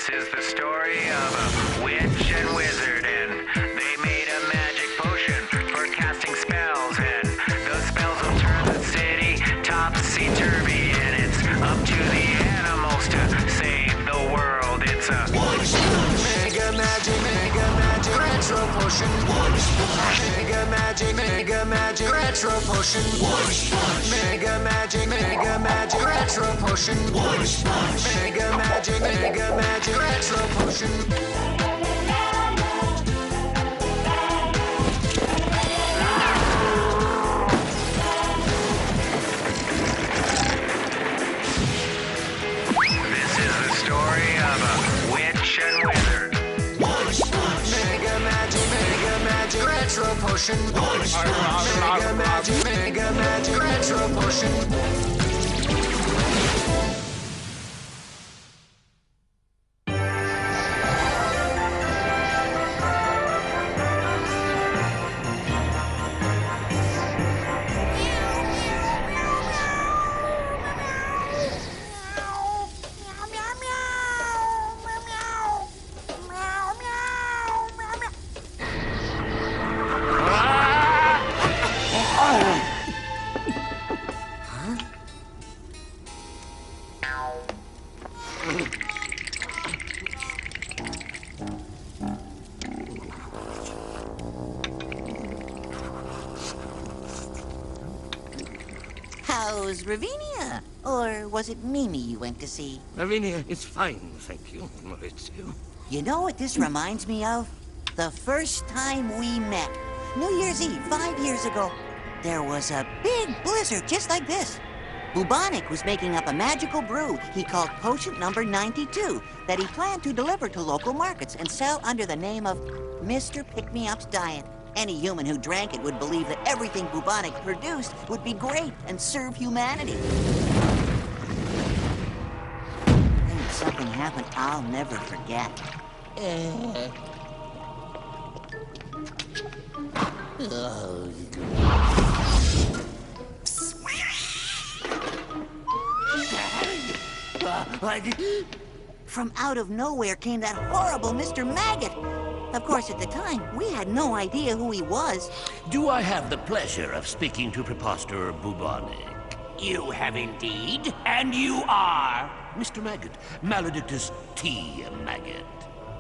This is the story of a witch and wizard, and they made a magic potion for casting spells, and those spells will turn the city topsy-turvy, and it's up to the animals to save the world. It's a mega magic retro potion. Mega magic retro potion. Mega magic retro potion. Mega magic retro potion. Retro potion. Mega magic retro potion. How's Ravinia? Or was it Mimi you went to see? Ravinia is fine, thank you, Maurizio. You know what this reminds me of? The first time we met. New Year's Eve, 5 years ago. There was a big blizzard just like this. Bubonic was making up a magical brew he called Potion Number 92 that he planned to deliver to local markets and sell under the name of Mr. Pick-Me-Up's Diet. Any human who drank it would believe that everything Bubonic produced would be great and serve humanity. Then something happened I'll never forget. From out of nowhere came that horrible Mr. Maggot. Of course, at the time, we had no idea who he was. Do I have the pleasure of speaking to Preposter Bubonic? You have indeed, and you are. Mr. Maggot, Maledictus T. Maggot.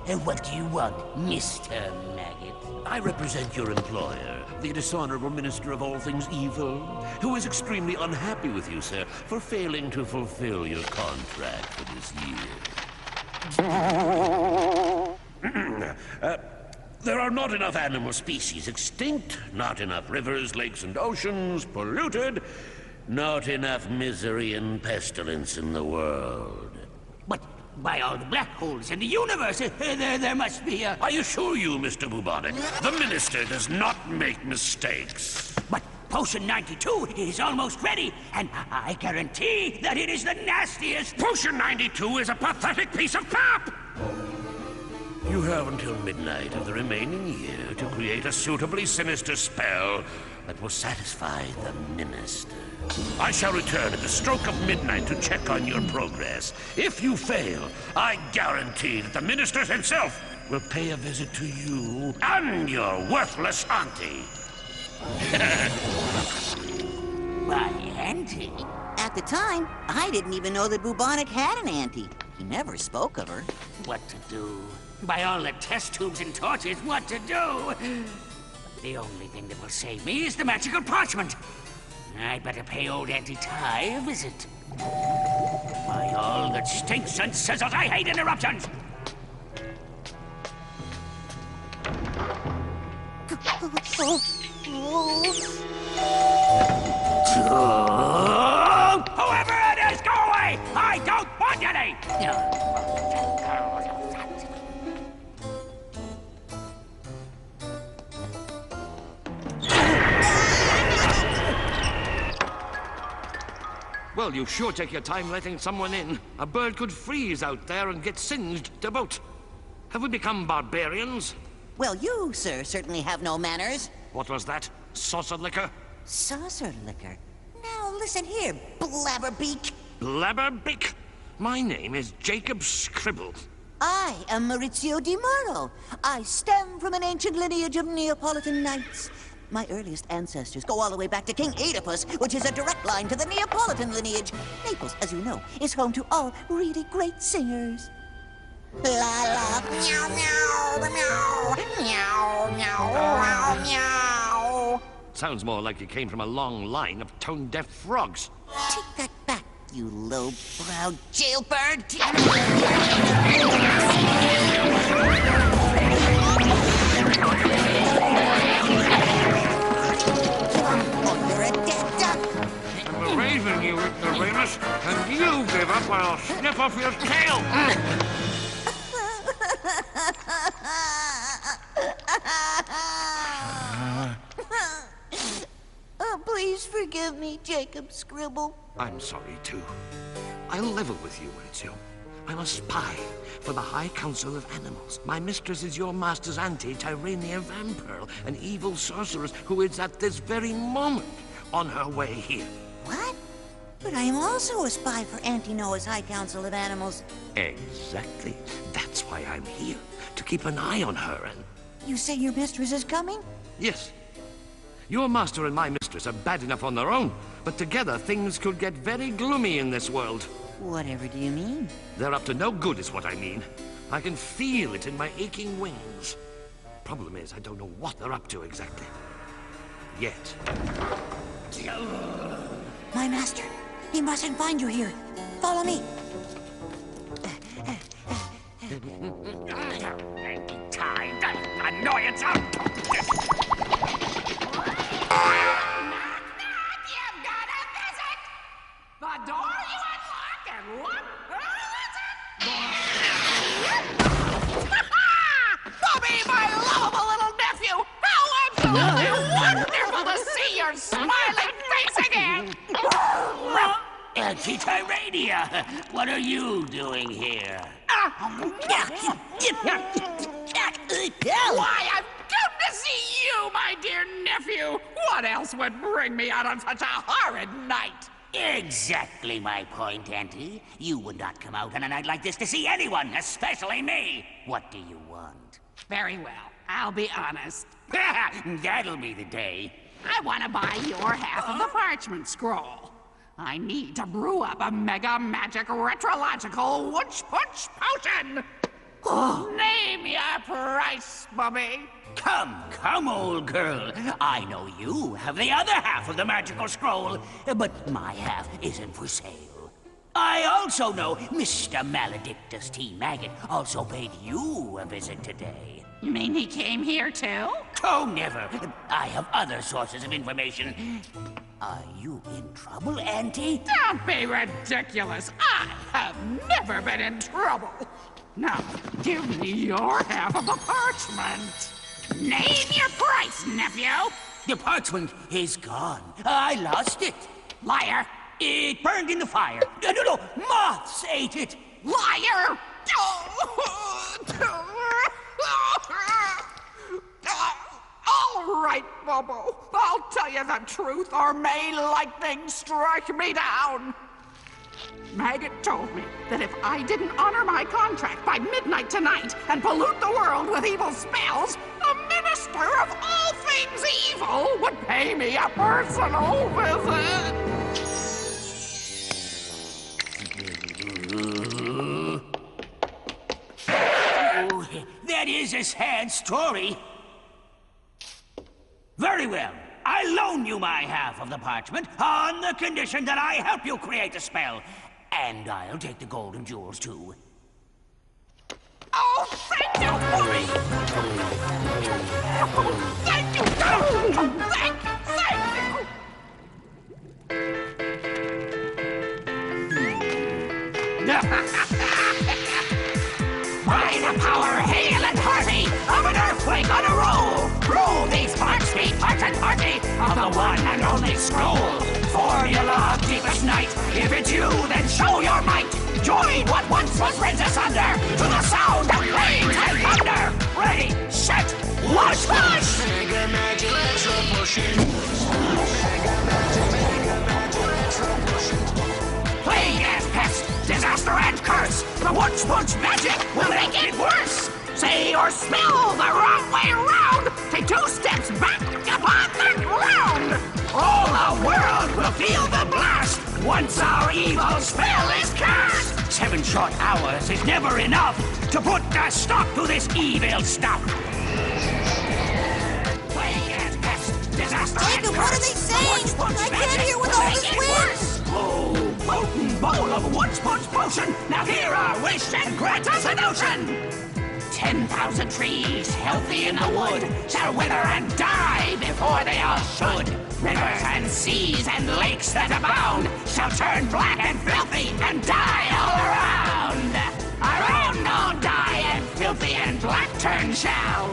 And what do you want, Mr. Maggot? I represent your employer, the dishonorable minister of all things evil, who is extremely unhappy with you, sir, for failing to fulfill your contract for this year. There are not enough animal species extinct, not enough rivers, lakes, and oceans polluted, not enough misery and pestilence in the world. But by all the black holes in the universe, there must be a... I assure you, Mr. Bubonic, the minister does not make mistakes. But Potion 92 is almost ready, and I guarantee that it is the nastiest... Potion 92 is a pathetic piece of pap! You have until midnight of the remaining year to create a suitably sinister spell that will satisfy the minister. I shall return at the stroke of midnight to check on your progress. If you fail, I guarantee that the minister himself will pay a visit to you and your worthless auntie. My auntie? At the time, I didn't even know that Bubonic had an auntie. He never spoke of her. What to do? By all the test tubes and torches, what to do? The only thing that will save me is the magical parchment. I'd better pay old Auntie Ty a visit. By all that stinks and sizzles, I hate interruptions! Whoever it is, go away! I don't want any! Well, you sure take your time letting someone in. A bird could freeze out there and get singed to boot. Have we become barbarians? Well, you, sir, certainly have no manners. What was that? Saucer liquor? Saucer liquor? Now, listen here, Blabberbeak. Blabberbeak? My name is Jacob Scribble. I am Maurizio di Muro. I stem from an ancient lineage of Neapolitan knights. My earliest ancestors go all the way back to King Oedipus, which is a direct line to the Neapolitan lineage. Naples, as you know, is home to all really great singers. La la, meow meow, meow, meow meow, meow meow. Sounds more like you came from a long line of tone-deaf frogs. Take that back, you low-browed jailbird. Oh, you're a dead duck. I'm raising you, Ignoramus, and you give up while I'll snip off your tail. Oh, please forgive me, Jacob Scribble. I'm sorry, too. I'll level with you, Maurizio. I'm a spy for the High Council of Animals. My mistress is your master's auntie, Tyrrhenia Vampirl, an evil sorceress who is at this very moment on her way here. What? But I am also a spy for Auntie Noah's High Council of Animals. Exactly. That's why I'm here, to keep an eye on her and... You say your mistress is coming? Yes. Your master and my mistress are bad enough on their own, but together things could get very gloomy in this world. Whatever do you mean? They're up to no good is what I mean. I can feel it in my aching wings. Problem is, I don't know what they're up to exactly. Yet. My master. He mustn't find you here. Follow me. Time, that annoyance out! You've got a visit! The door you unlock and what? Bobby, my lovable little nephew! How absolutely wonderful to see your smiling face again! Tyrrhenia, what are you doing here? Why, I've come to see you, my dear nephew! What else would bring me out on such a horrid night? Exactly my point, Auntie. You would not come out on a night like this to see anyone, especially me. What do you want? Very well, I'll be honest. That'll be the day. I want to buy your half of the parchment scroll. I need to brew up a mega magic retrological Wunschpunsch potion. Name your price, Bubby. Come, old girl. I know you have the other half of the magical scroll, but my half isn't for sale. I also know Mr. Maledictus T. Maggot also paid you a visit today. You mean he came here too? Oh, never. I have other sources of information. Are you in trouble, Auntie? Don't be ridiculous. I have never been in trouble. Now, give me your half of the parchment. Name your price, nephew. The parchment is gone. I lost it. Liar. It burned in the fire. No, moths ate it. Liar. All right, Bobo. I'll tell you the truth, or may lightning strike me down. Maggot told me that if I didn't honor my contract by midnight tonight and pollute the world with evil spells, the minister of all things evil would pay me a personal visit. Oh, that is a sad story. Very well. I'll loan you my half of the parchment on the condition that I help you create a spell. And I'll take the golden jewels, too. Oh, thank you! Thank you! Thank By the power, hail and hearty, of an earthquake on a roll, roll these parts, part and party of the one and only scroll. Formula of deepest night, if it's you, then show your might. Join what once was rent asunder to the sound of flames and thunder. Ready, set, Wunschpunsch! Mega magic retro potion. Mega magic retro potion. Plague and pest, disaster and curse, the Wunschpunsch magic will make spell the wrong way around. Take 2 steps back upon the ground. All the world will feel the blast once our evil spell is cast. 7 short hours is never enough to put a stop to this evil stuff. Plague and pest, disaster and Jacob, what are they saying? I can't hear with all this wind. Oh, potent bowl of Wunschpunsch potion. Now hear our wish and grant us a notion. 10,000 trees, healthy in the wood, shall wither and die before they all should. Rivers and seas and lakes that abound shall turn black and filthy and die all around. Around all die and filthy and black turn shall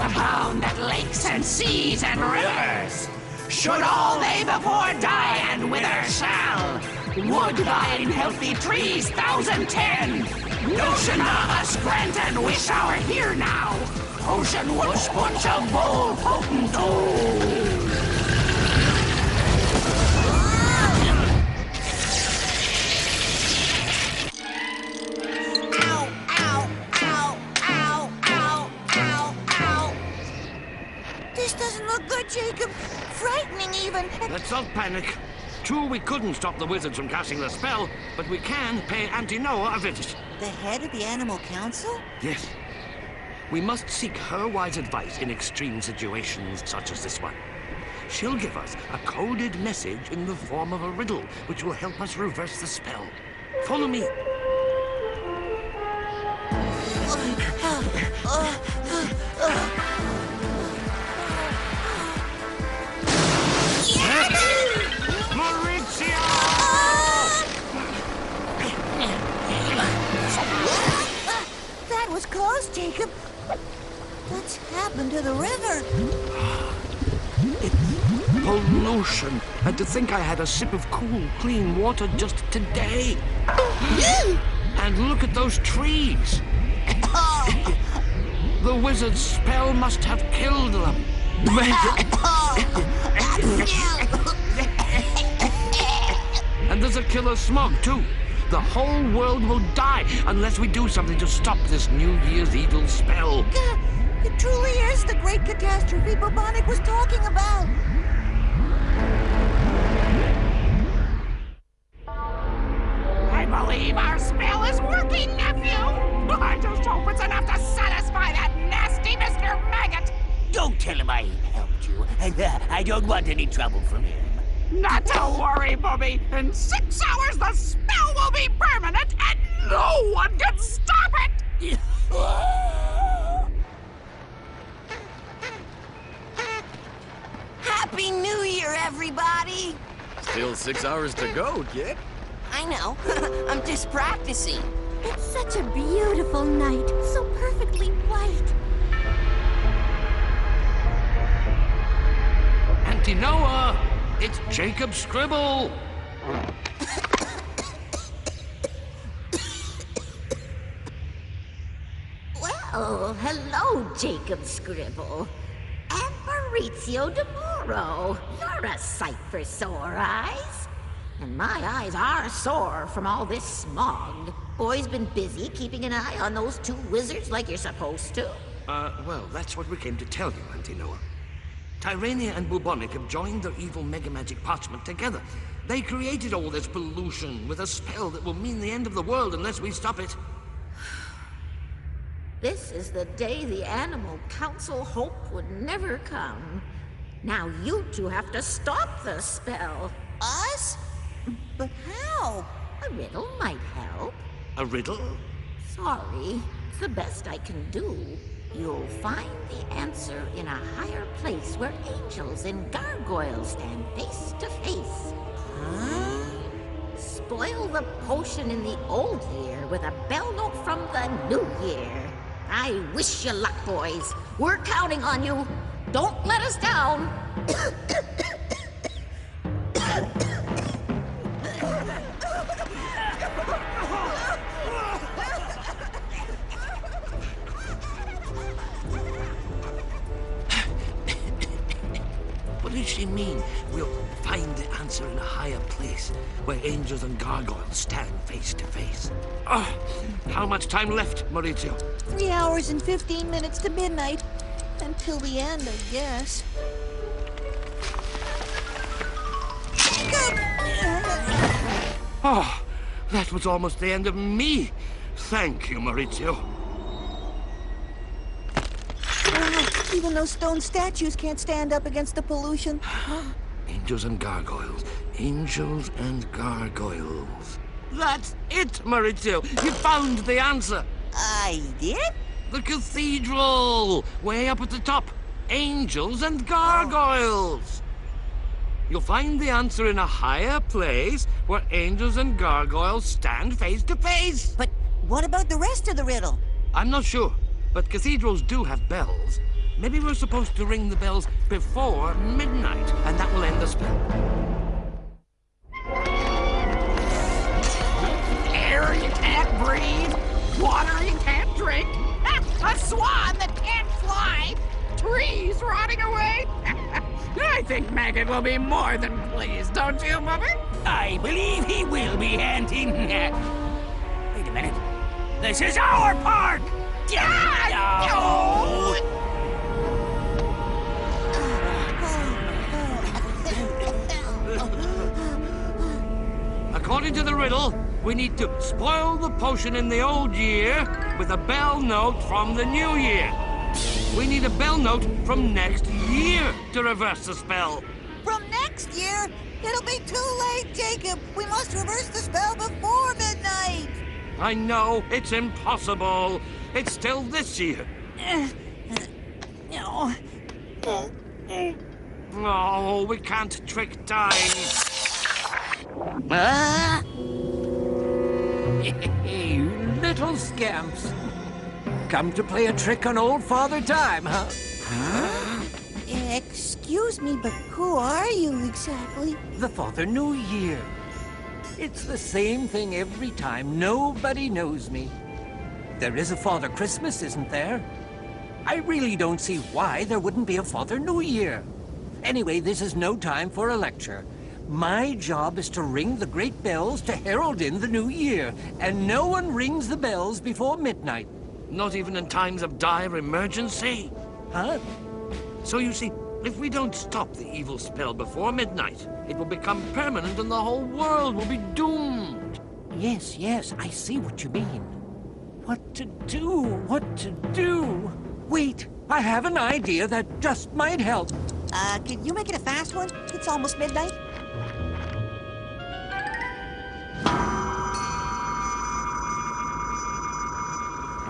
abound at lakes and seas and rivers. Should all they before die and wither shall. Woodbine healthy trees 1,010. Notion of us grant and wish our here now. Ocean Wunschpunsch of bold potent old. Ow, ow, ow, ow, ow, ow, ow. This doesn't look good, Jacob. Frightening even. Let's not panic. True, we couldn't stop the wizards from casting the spell, but we can pay Auntie Noah a visit. The head of the animal council? Yes. We must seek her wise advice in extreme situations such as this one. She'll give us a coded message in the form of a riddle, which will help us reverse the spell. Follow me. Maurizio! That was close, Jacob. What's happened to the river? Pollution. And to think I had a sip of cool, clean water just today. And look at those trees. The wizard's spell must have killed them. And there's a killer smog, too. The whole world will die unless we do something to stop this New Year's evil spell. It truly is the great catastrophe Bubonic was talking about. I believe our spell is working, nephew. I just hope it's enough to satisfy that nasty Mr. Maggot. Don't tell him I helped you. I don't want any trouble from him. Not to worry, Bobby. In 6 hours, the spell will be permanent, and no one can stop it. Happy New Year, everybody! Still 6 hours to go, kid. I know. I'm just practicing. It's such a beautiful night, so perfectly white. Auntie Noah, it's Jacob's scribble. Well, hello, Jacob Scribble. And Maurizio Demoro. You're a sight for sore eyes. And my eyes are sore from all this smog. Boy's been busy keeping an eye on those 2 wizards like you're supposed to. Well, that's what we came to tell you, Auntie Noah. Tyrania and Bubonic have joined their evil mega magic parchment together. They created all this pollution with a spell that will mean the end of the world unless we stop it. This is the day the Animal Council hoped would never come. Now you 2 have to stop the spell. Us? But how? A riddle might help. A riddle? Sorry, it's the best I can do. You'll find the answer in a higher place where angels and gargoyles stand face to face. Huh? Spoil the potion in the old year with a bell note from the new year. I wish you luck, boys. We're counting on you. Don't let us down. What is did she mean? We'll find the answer in a higher place, where angels and gargoyles stand face to face. Oh, how much time left, Maurizio? 3 hours and 15 minutes to midnight. Until the end, I guess. Oh, that was almost the end of me. Thank you, Maurizio. Even those stone statues can't stand up against the pollution. Angels and gargoyles. Angels and gargoyles. That's it, Maurizio. You found the answer. I did? The cathedral! Way up at the top. Angels and gargoyles. You'll find the answer in a higher place where angels and gargoyles stand face to face. But what about the rest of the riddle? I'm not sure, but cathedrals do have bells. Maybe we're supposed to ring the bells before midnight, and that will end the spell. Air you can't breathe, water you can't drink, a swan that can't fly, trees rotting away. I think Maggot will be more than pleased, don't you, Mother? I believe he will be, Auntie. Wait a minute. This is our park! No! According to the riddle, we need to spoil the potion in the old year with a bell note from the new year. We need a bell note from next year to reverse the spell. From next year? It'll be too late, Jacob. We must reverse the spell before midnight. I know, it's impossible. It's still this year. No. Oh, we can't trick time. You little scamps. Come to play a trick on old Father Time, huh? Excuse me, but who are you exactly? The Father New Year. It's the same thing every time. Nobody knows me. There is a Father Christmas, isn't there? I really don't see why there wouldn't be a Father New Year. Anyway, this is no time for a lecture. My job is to ring the great bells to herald in the new year, and no one rings the bells before midnight. Not even in times of dire emergency. Huh? So you see, if we don't stop the evil spell before midnight, it will become permanent and the whole world will be doomed. Yes, I see what you mean. What to do? Wait, I have an idea that just might help. Can you make it a fast one? It's almost midnight.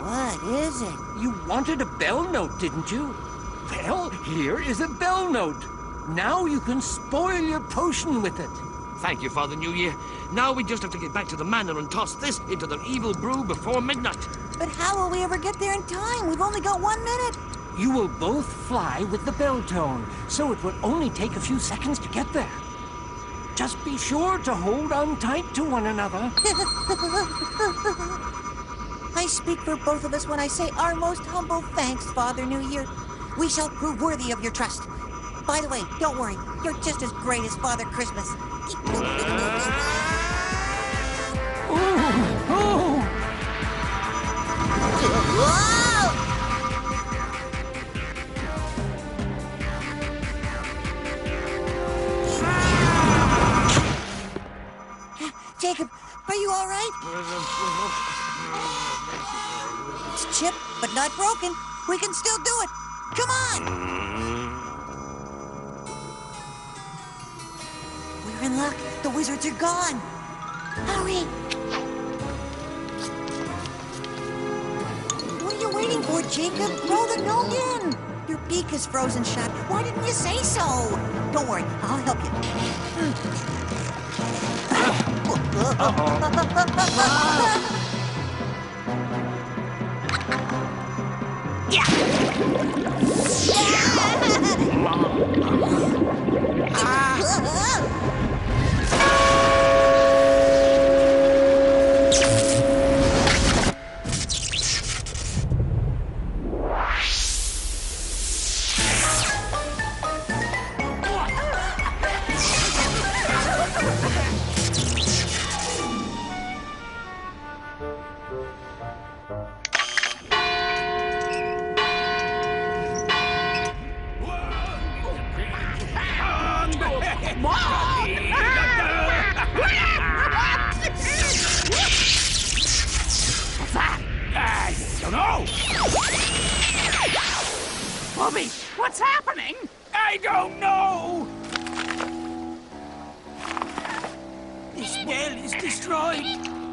What is it? You wanted a bell note, didn't you? Well, here is a bell note. Now you can spoil your potion with it. Thank you, Father New Year. Now we just have to get back to the manor and toss this into the evil brew before midnight. But how will we ever get there in time? We've only got 1 minute. You will both fly with the bell tone, so it will only take a few seconds to get there. Just be sure to hold on tight to one another. I speak for both of us when I say our most humble thanks, Father New Year. We shall prove worthy of your trust. By the way, don't worry. You're just as great as Father Christmas. Jacob, are you all right? It's chipped, but not broken. We can still do it. Come on! We're in luck. The wizards are gone. Hurry! What are you waiting for, Jacob? Throw the note in. Your beak is frozen shut. Why didn't you say so? Don't worry, I'll help you. Oh no! Bobby, what's happening? I don't know! The spell is destroyed.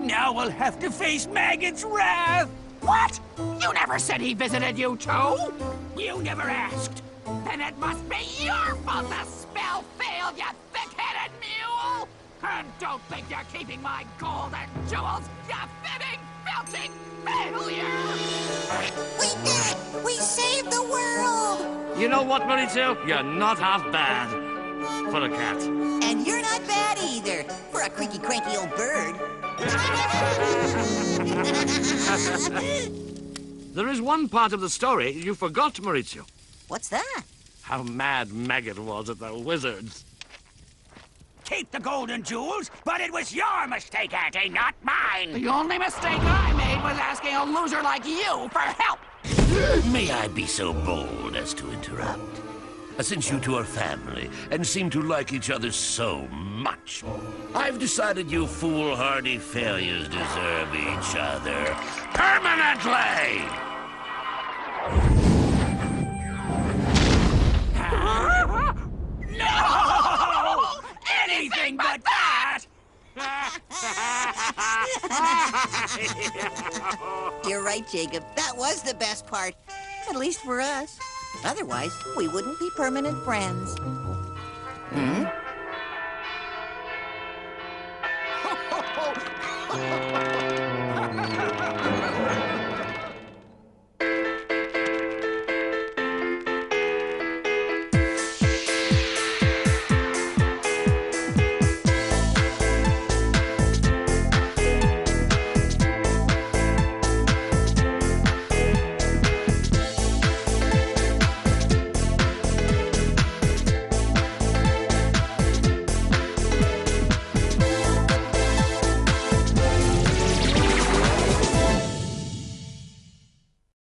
Now we'll have to face Maggot's wrath. What? You never said he visited you too? You never asked. Then it must be your fault the spell failed, you thick-headed mule! And don't think you're keeping my gold and jewels, you fibbing, belching failure! We did it! We saved the world! You know what, Maurizio? You're not half bad for a cat. And you're not bad either, for a creaky, cranky old bird. There is one part of the story you forgot, Maurizio. What's that? How mad Maggot was at the wizards. Keep the golden jewels, but it was your mistake, Auntie, not mine. The only mistake I made was asking a loser like you for help! May I be so bold as to interrupt? Since you two are family and seem to like each other so much, I've decided you foolhardy failures deserve each other permanently! No! Anything but that! You're right, Jacob. That was the best part. At least for us. Otherwise, we wouldn't be permanent friends. Hmm?